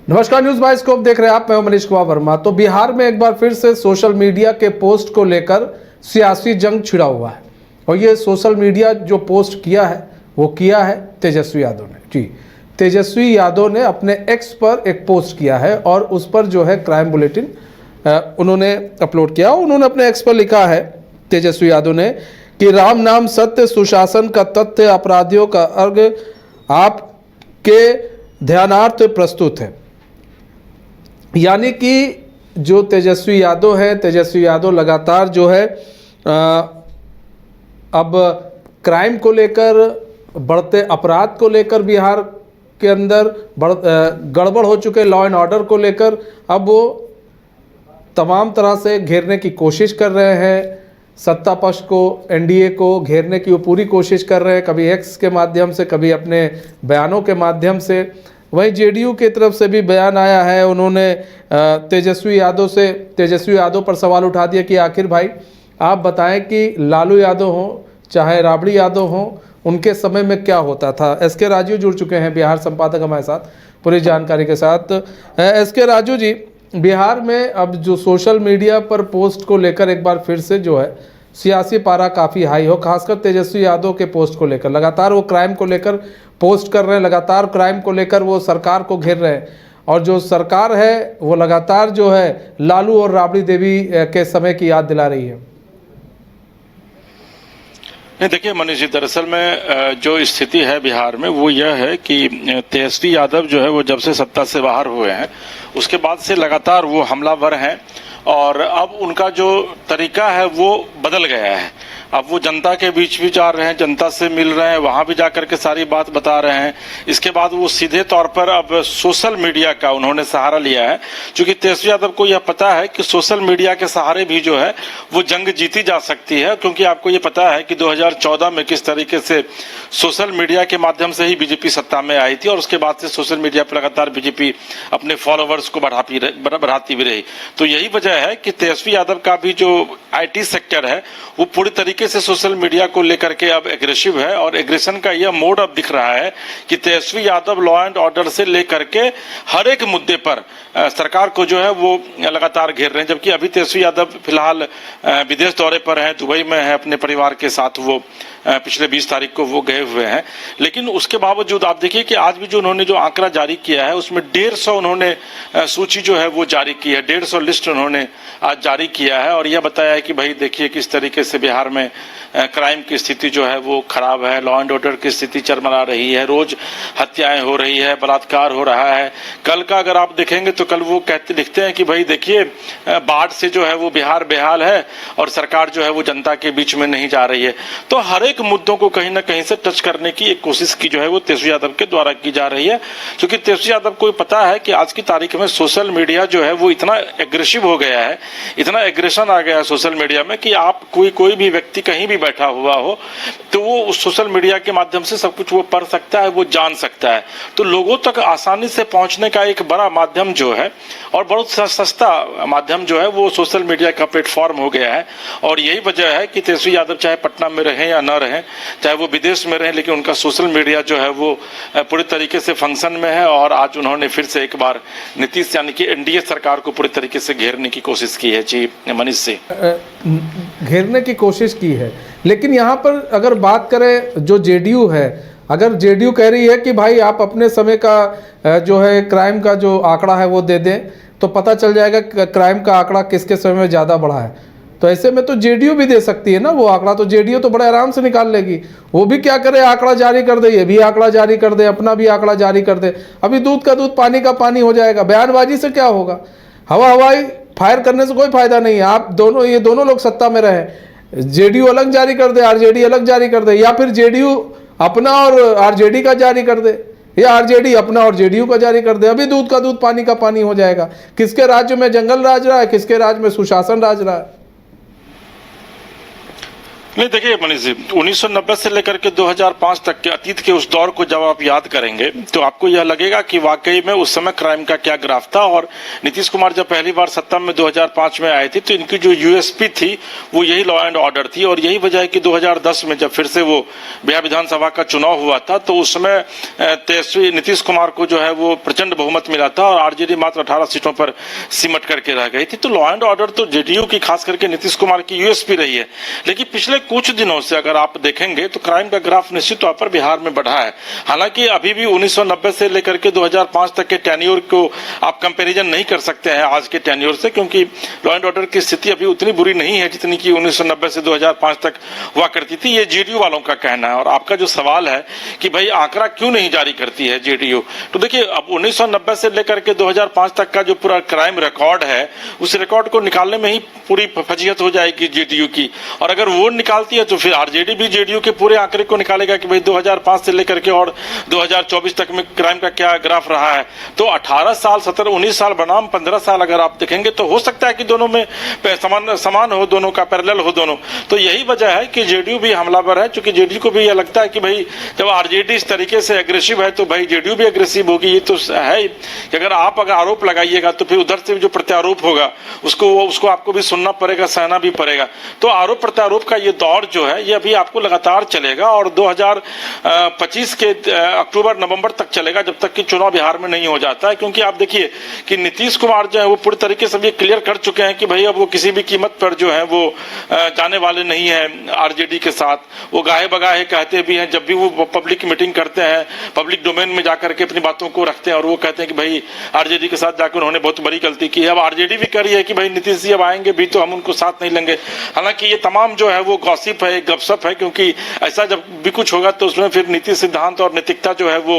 नमस्कार, news bioscope देख रहे हैं आप। मैं हूं मनीष कुमार वर्मा। तो बिहार में एक बार फिर से सोशल मीडिया के पोस्ट को लेकर सियासी जंग छिड़ा हुआ है और ये सोशल मीडिया जो पोस्ट किया है वो किया है तेजस्वी यादव ने। जी, तेजस्वी यादव ने अपने एक्स पर एक पोस्ट किया है और उस पर जो है क्राइम बुलेटिन उन्होंने अपलोड किया। उन्होंने अपने एक्स पर लिखा है तेजस्वी यादव ने कि राम नाम सत्य, सुशासन का तथ्य, अपराधियों का अर्घ आपके ध्यानार्थ प्रस्तुत है। यानी कि जो तेजस्वी यादव है, तेजस्वी यादव लगातार जो है अब क्राइम को लेकर, बढ़ते अपराध को लेकर, बिहार के अंदर गड़बड़ हो चुके लॉ एंड ऑर्डर को लेकर अब वो तमाम तरह से घेरने की कोशिश कर रहे हैं। सत्ता पक्ष को, एनडीए को घेरने की वो पूरी कोशिश कर रहे हैं, कभी एक्स के माध्यम से, कभी अपने बयानों के माध्यम से। वहीं जेडीयू की तरफ से भी बयान आया है। उन्होंने तेजस्वी यादव पर सवाल उठा दिया कि आखिर भाई आप बताएं कि लालू यादव हों चाहे राबड़ी यादव हों, उनके समय में क्या होता था। एसके राजू जुड़ चुके हैं, बिहार संपादक हमारे साथ पूरी जानकारी के साथ। एसके राजू जी, बिहार में अब जो सोशल मीडिया पर पोस्ट को लेकर एक बार फिर से जो है सियासी पारा काफ़ी हाई हो, खासकर तेजस्वी यादव के पोस्ट को लेकर। लगातार वो क्राइम को लेकर पोस्ट कर रहे हैं, लगातार क्राइम को लेकर वो सरकार को घेर रहे हैं और जो सरकार है वो लगातार जो है लालू और राबड़ी देवी के समय की याद दिला रही है। नहीं, देखिए मनीष जी, दरअसल में जो स्थिति है बिहार में वो यह है कि तेजस्वी यादव जो है वो जब से सत्ता से बाहर हुए हैं उसके बाद से लगातार वो हमलावर हैं और अब उनका जो तरीका है वो बदल गया है। अब वो जनता के बीच भी जा रहे हैं, जनता से मिल रहे हैं, वहां भी जाकर के सारी बात बता रहे हैं। इसके बाद वो सीधे तौर पर अब सोशल मीडिया का उन्होंने सहारा लिया है, क्योंकि तेजस्वी यादव को यह पता है कि सोशल मीडिया के सहारे भी जो है वो जंग जीती जा सकती है। क्योंकि आपको ये पता है कि 2014 में किस तरीके से सोशल मीडिया के माध्यम से ही बीजेपी सत्ता में आई थी और उसके बाद से सोशल मीडिया पर लगातार बीजेपी अपने फॉलोवर्स को बढ़ाती भी रही। तो यही वजह है कि तेजस्वी यादव का भी जो IT सेक्टर है वो पूरी तरीके से सोशल मीडिया को लेकर के अब एग्रेसिव है और एग्रेशन का यह मोड अब दिख रहा है कि Tejashwi Yadav law and order से लेकर के हर एक मुद्दे पर सरकार को जो है वो लगातार घेर रहे हैं। जबकि अभी तेजस्वी यादव फिलहाल विदेश दौरे पर हैं, दुबई में है, अपने परिवार के साथ वो पिछले 20 तारीख को वो गए हुए हैं। लेकिन उसके बावजूद आप देखिए कि आज भी जो उन्होंने जो आंकड़ा जारी किया है उसमें 150 उन्होंने सूची जो है वो जारी की है, 150 लिस्ट उन्होंने आज जारी किया है और यह बताया है कि भाई देखिए किस तरीके से बिहार में क्राइम की स्थिति जो है वो खराब है, लॉ एंड ऑर्डर की स्थिति चरमरा रही है, रोज हत्याएं हो रही है, बलात्कार हो रहा है। कल का अगर आप देखेंगे तो कल वो लिखते हैं कि भाई देखिए बाढ़ से जो है वो बिहार बेहाल है और सरकार जो है वो जनता के बीच में नहीं जा रही है। तो हर एक मुद्दों को कहीं ना कहीं से टच करने की एक कोशिश की जो है वो तेजस्वी यादव के द्वारा की जा रही है, क्योंकि तेजस्वी यादव को पता है कि आज की तारीख में सोशल मीडिया जो है वो इतना एग्रेसिव हो गया है, इतना एग्रेशन आ गया है सोशल मीडिया में कि आप कोई भी व्यक्ति कहीं भी बैठा हुआ हो तो वो उस सोशल मीडिया के माध्यम से सब कुछ वो पढ़ सकता है, वो जान सकता है। तो लोगों तक आसानी से पहुंचने का एक बड़ा माध्यम जो है और बहुत सस्ता माध्यम जो है वो सोशल मीडिया का प्लेटफॉर्म हो गया है। और यही वजह है कि तेजस्वी यादव चाहे पटना में रहें या न रहें, चाहे वो विदेश में रहें, लेकिन उनका सोशल मीडिया जो है वो पूरी तरीके से फंक्शन में है। और आज उन्होंने फिर से एक बार नीतीश यानी कि एनडीए सरकार को पूरी तरीके से घेरने की कोशिश की है। जी मनीष से घेरने की कोशिश की है। लेकिन यहाँ पर अगर बात करें जो जेडीयू है, अगर जेडीयू कह रही है कि भाई आप अपने समय का जो है क्राइम का जो आंकड़ा है वो दे दें तो पता चल जाएगा क्राइम का आंकड़ा किसके समय में ज़्यादा बढ़ा है, तो ऐसे में तो जेडीयू भी दे सकती है ना वो आंकड़ा। तो जेडीयू तो बड़े आराम से निकाल लेगी। वो भी क्या करे, आंकड़ा जारी कर दे, ये भी आंकड़ा जारी कर दे, अपना भी आंकड़ा जारी कर दे। अभी दूध का दूध पानी का पानी हो जाएगा। बयानबाजी से क्या होगा, हवाई फायर करने से कोई फायदा नहीं है। आप दोनों, ये दोनों लोग सत्ता में रहे, जेडीयू अलग जारी कर दे, आरजेडी अलग जारी कर दे, या फिर जेडीयू अपना और आरजेडी का जारी कर दे, या आरजेडी अपना और जेडीयू का जारी कर दे। अभी दूध का दूध पानी का पानी हो जाएगा। किसके राज्य में जंगल राज रहा है, किसके राज्य में सुशासन राज रहा है। नहीं, देखिए मनीष जी, 1990 से लेकर के 2005 तक के अतीत के उस दौर को जब आप याद करेंगे तो आपको यह लगेगा कि वाकई में उस समय क्राइम का क्या ग्राफ था। और नीतीश कुमार जब पहली बार सत्ता में 2005 में आए थे तो इनकी जो यूएसपी थी वो यही लॉ एंड ऑर्डर थी। और यही वजह है कि 2010 में जब फिर से वो बिहार विधानसभा का चुनाव हुआ था तो उस समय तेजस्वी नीतीश कुमार को जो है वो प्रचंड बहुमत मिला था और आरजेडी मात्र 18 सीटों पर सिमट करके रह गई थी। तो लॉ एंड ऑर्डर तो जेडीयू की, खास करके नीतीश कुमार की यूएसपी रही है। लेकिन पिछले कुछ दिनों से अगर आप देखेंगे तो क्राइम का ग्राफ निश्चित तौर पर बिहार में बढ़ा है। हालांकि अभी भी 1990 से लेकर के 2005 तक के टेन्योर को आप कंपैरिजन नहीं कर सकते हैं आज के टेन्योर से, क्योंकि लॉ एंड ऑर्डर की स्थिति अभी उतनी बुरी नहीं है जितनी कि 1990 से 2005 तक हुआ करती थी। ये जेडीयू वालों का कहना है। और आपका जो सवाल है कि भाई आंकड़ा क्यों नहीं जारी करती है जेडीयू, तो देखिए अब 1990 से लेकर के 2005 तक का जो पूरा क्राइम रिकॉर्ड है उस रिकॉर्ड को निकालने में ही पूरी फजीहत हो जाएगी जेडीयू की। और अगर वो निकालती है तो फिर आरजेडी भी जेडीयू के पूरे आंकड़े को निकालेगा कि भाई 2005 से लेकर के और 2024 तक में क्राइम का क्या ग्राफ रहा है। तो 18 साल, 17, 19 साल बनाम 15 साल अगर आप देखेंगे तो हो सकता है कि दोनों में समान हो, दोनों का पैरेलल हो दोनों। तो यही वजह है कि जेडीयू भी हमलावर है, क्योंकि जेडीयू को भी यह लगता है कि भाई जब आरजेडी इस तरीके से एग्रेसिव है तो भाई जेडीयू भी एग्रेसिव होगी। ये तो है कि अगर आरोप लगाइएगा तो फिर उधर से जो प्रत्यारोप होगा उसको आपको भी सुनना पड़ेगा, सहना भी पड़ेगा। तो आरोप प्रत्यारोप का ये दौर जो है ये अभी आपको लगातार चलेगा और 2025 के अक्टूबर नवंबर तक चलेगा, जब तक कि चुनाव बिहार में नहीं हो जाता है। क्योंकि आप देखिए कि नीतीश कुमार जो है वो पूरी तरीके से ये क्लियर कर चुके हैं कि भाई अब वो किसी भी कीमत पर जो है वो जाने वाले नहीं है आरजेडी के साथ। वो गाहे बगाहे कहते भी हैं, जब भी वो पब्लिक मीटिंग करते हैं, पब्लिक डोमेन में जाकर के अपनी बातों को रखते हैं और वो कहते हैं कि भाई आरजेडी के साथ जाकर उन्होंने बहुत बड़ी गलती की है। अब आरजेडी भी कर रही है कि भाई नीतीश जी अब आएंगे भी तो हम उनको साथ नहीं लेंगे। हालांकि ये तमाम जो है वो गॉसिप है, गपशप है, क्योंकि ऐसा जब भी कुछ होगा तो उसमें फिर नीति सिद्धांत और नैतिकता जो है वो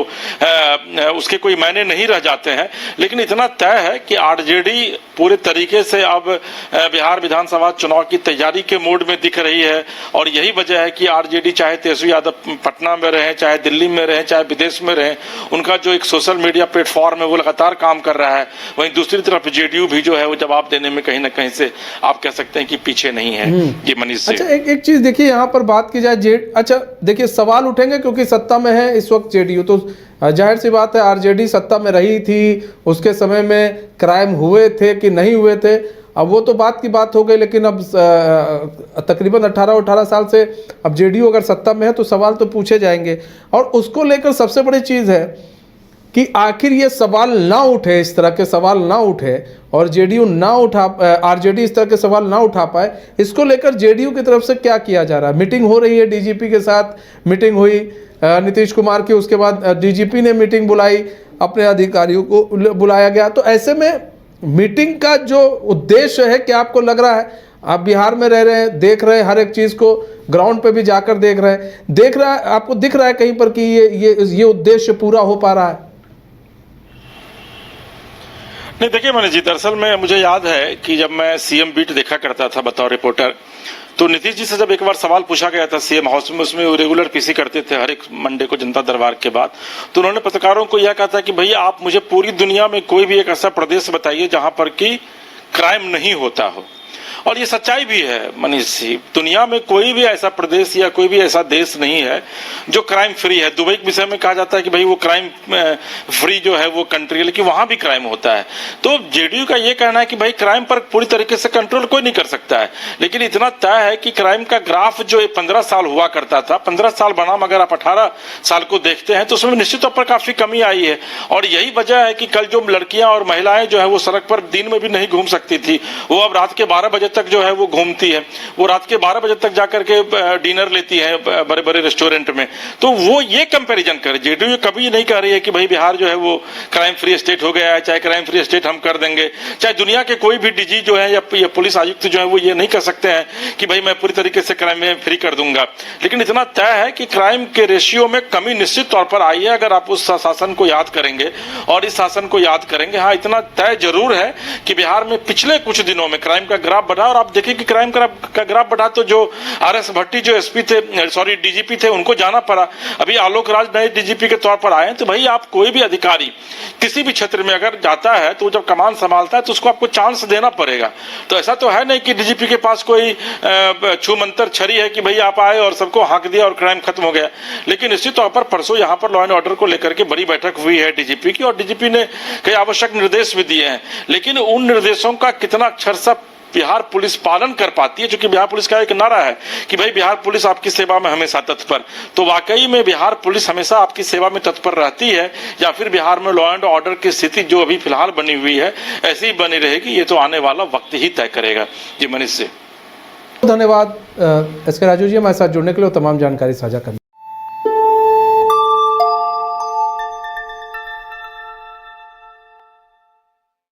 उसके कोई मायने नहीं रह जाते हैं। लेकिन इतना तय है कि आरजेडी पूरे तरीके से अब बिहार विधानसभा चुनाव की तैयारी के मोड में दिख रही है। और यही वजह है कि आरजेडी चाहे तेजस्वी यादव पटना में रहे, चाहे दिल्ली में रहे, चाहे विदेश में रहे, उनका जो एक सोशल मीडिया प्लेटफॉर्म है वो लगातार काम कर रहा है। वहीं दूसरी तरफ जेडीयू भी जो है वो जवाब देने में कहीं ना कहीं से आप कह सकते हैं कि पीछे नहीं है। ये मनीष। अच्छा, एक चीज देखिए, यहाँ पर बात की जाए अच्छा देखिए सवाल उठेंगे क्योंकि सत्ता में है इस वक्त जेडीयू, तो जाहिर सी बात है आरजेडी सत्ता में रही थी, उसके समय में क्राइम हुए थे कि नहीं हुए थे, अब वो तो बात की बात हो गई। लेकिन अब तकरीबन 18 साल से अब जेडीयू अगर सत्ता में है तो सवाल तो पूछे जाएंगे। और उसको लेकर सबसे बड़ी चीज़ है कि आखिर ये सवाल ना उठे, इस तरह के सवाल ना उठे और जेडीयू ना उठा, आरजेडी इस तरह के सवाल ना उठा पाए, इसको लेकर जेडीयू की तरफ से क्या किया जा रहा है? मीटिंग हो रही है, डीजीपी के साथ मीटिंग हुई नीतीश कुमार की, उसके बाद डीजीपी ने मीटिंग बुलाई, अपने अधिकारियों को बुलाया गया। तो ऐसे में मीटिंग का जो उद्देश्य है, क्या आपको लग रहा है, आप बिहार में रह रहे हैं, देख रहे हैं हर एक चीज़ को, ग्राउंड पे भी जाकर देख रहा है, आपको दिख रहा है कहीं पर कि ये उद्देश्य पूरा हो पा रहा है? नहीं, देखिए मनीष जी, दरअसल में मुझे याद है कि जब मैं सीएम बीट देखा करता था बतौर रिपोर्टर, तो नीतीश जी से जब एक बार सवाल पूछा गया था सीएम हाउस में, उसमें वो रेगुलर पीसी करते थे हर एक मंडे को जनता दरबार के बाद, तो उन्होंने पत्रकारों को यह कहा था कि भैया आप मुझे पूरी दुनिया में कोई भी एक ऐसा प्रदेश बताइए जहां पर कि क्राइम नहीं होता हो। और ये सच्चाई भी है मनीष जी, दुनिया में कोई भी ऐसा प्रदेश या कोई भी ऐसा देश नहीं है जो क्राइम फ्री है। दुबई के विषय में कहा जाता है कि भाई वो क्राइम फ्री जो है वो कंट्री है, लेकिन वहां भी क्राइम होता है। तो जेडीयू का ये कहना है कि भाई क्राइम पर पूरी तरीके से कंट्रोल कोई नहीं कर सकता है, लेकिन इतना तय है कि क्राइम का ग्राफ जो 15 साल हुआ करता था, 15 साल बनाम अगर आप 18 साल को देखते हैं तो उसमें निश्चित तौर पर काफी कमी आई है। और यही वजह है कि कल जो लड़कियां और महिलाएं जो है वो सड़क पर दिन में भी नहीं घूम सकती थी, वो अब रात के 12 बजे तक जो है वो घूमती है। वो रात के 12 बजे तक जाकर के डिनर लेती है बड़े बड़े रेस्टोरेंट में। तो वो ये कंपैरिजन करे, जेडीयू कभी नहीं कह रही है कि भाई बिहार जो है वो क्राइम फ्री स्टेट हो गया है, चाहे क्राइम फ्री स्टेट हम कर देंगे। चाहे दुनिया के कोई भी डीजी जो है या पुलिस आयुक्त जो है वो ये नहीं कह सकते हैं कि भाई मैं पूरी तरीके से क्राइम में फ्री कर दूंगा। लेकिन इतना तय है कि क्राइम के रेशियो में कमी निश्चित तौर पर आई है, अगर आप उस शासन को याद करेंगे और इस शासन को याद करेंगे। हाँ, इतना तय जरूर है कि बिहार में पिछले कुछ दिनों में क्राइम का ग्राफ बढ़ा रहा है। और आप देखिए कि क्राइम का ग्राफ बढ़ा तो जो RS भट्टी जो एसपी थे, सॉरी DGP थे, उनको जाना पड़ा। अभी आलोक राज नए DGP के तौर पर आए हैं। तो भाई आप कोई भी अधिकारी किसी भी क्षेत्र में अगर जाता है तो जब कमान संभालता है तो उसको आपको चांस देना पड़ेगा। तो ऐसा तो है नहीं कि DGP के पास कोई छूमंतर छड़ी है कि भाई आप आए और सबको हाँक दिया और क्राइम खत्म हो गया। लेकिन निश्चित तौर पर परसों यहाँ पर लॉ एंड ऑर्डर को लेकर के बड़ी बैठक हुई है DGP की, और DGP ने कई आवश्यक निर्देश भी दिए हैं। लेकिन उन निर्देशों का कितना अक्षरशः बिहार पुलिस पालन कर पाती है, क्योंकि बिहार पुलिस का एक नारा है कि भाई बिहार पुलिस आपकी सेवा में हमेशा तत्पर। तो वाकई में बिहार पुलिस हमेशा आपकी सेवा में तत्पर रहती है, या फिर बिहार में लॉ एंड ऑर्डर की स्थिति जो अभी फिलहाल बनी हुई है ऐसी ही बनी रहेगी, ये तो आने वाला वक्त ही तय करेगा। जी मनीष से धन्यवाद। SK राजू जी हमारे साथ जुड़ने के लिए और तमाम जानकारी साझा करने